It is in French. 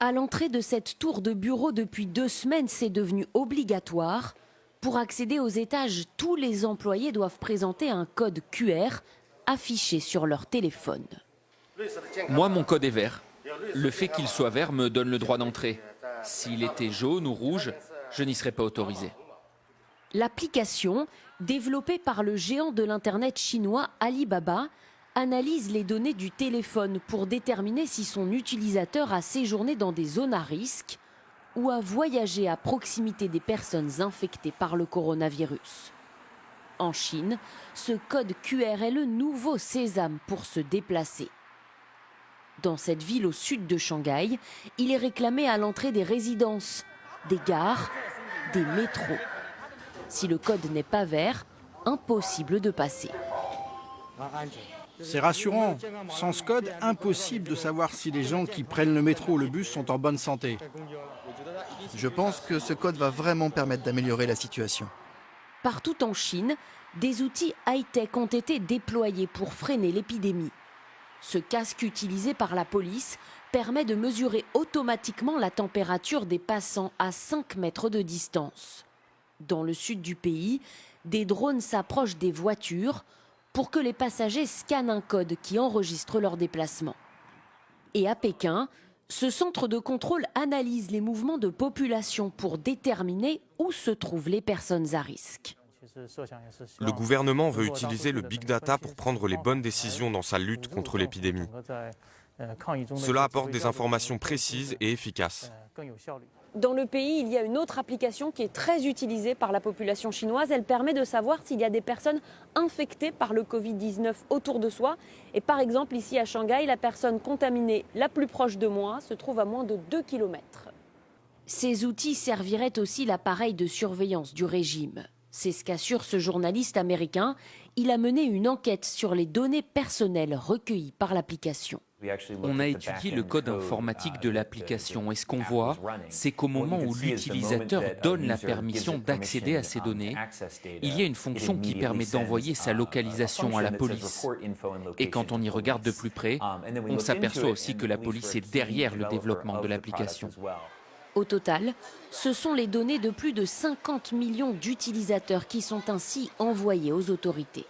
À l'entrée de cette tour de bureau depuis 2 semaines, c'est devenu obligatoire. Pour accéder aux étages, tous les employés doivent présenter un code QR affiché sur leur téléphone. Moi, mon code est vert. Le fait qu'il soit vert me donne le droit d'entrer. S'il était jaune ou rouge, je n'y serais pas autorisé. L'application, développée par le géant de l'Internet chinois Alibaba, analyse les données du téléphone pour déterminer si son utilisateur a séjourné dans des zones à risque ou a voyagé à proximité des personnes infectées par le coronavirus. En Chine, ce code QR est le nouveau sésame pour se déplacer. Dans cette ville au sud de Shanghai, il est réclamé à l'entrée des résidences, des gares, des métros. Si le code n'est pas vert, impossible de passer. C'est rassurant. Sans ce code, impossible de savoir si les gens qui prennent le métro ou le bus sont en bonne santé. Je pense que ce code va vraiment permettre d'améliorer la situation. Partout en Chine, des outils high-tech ont été déployés pour freiner l'épidémie. Ce casque utilisé par la police permet de mesurer automatiquement la température des passants à 5 mètres de distance. Dans le sud du pays, des drones s'approchent des voitures pour que les passagers scannent un code qui enregistre leur déplacement. Et à Pékin, ce centre de contrôle analyse les mouvements de population pour déterminer où se trouvent les personnes à risque. Le gouvernement veut utiliser le big data pour prendre les bonnes décisions dans sa lutte contre l'épidémie. Cela apporte des informations précises et efficaces. Dans le pays, il y a une autre application qui est très utilisée par la population chinoise. Elle permet de savoir s'il y a des personnes infectées par le Covid-19 autour de soi. Et par exemple, ici à Shanghai, la personne contaminée la plus proche de moi se trouve à moins de 2 km. Ces outils serviraient aussi l'appareil de surveillance du régime. C'est ce qu'assure ce journaliste américain. Il a mené une enquête sur les données personnelles recueillies par l'application. On a étudié le code informatique de l'application et ce qu'on voit, c'est qu'au moment où l'utilisateur donne la permission d'accéder à ces données, il y a une fonction qui permet d'envoyer sa localisation à la police. Et quand on y regarde de plus près, on s'aperçoit aussi que la police est derrière le développement de l'application. Au total, ce sont les données de plus de 50 millions d'utilisateurs qui sont ainsi envoyées aux autorités.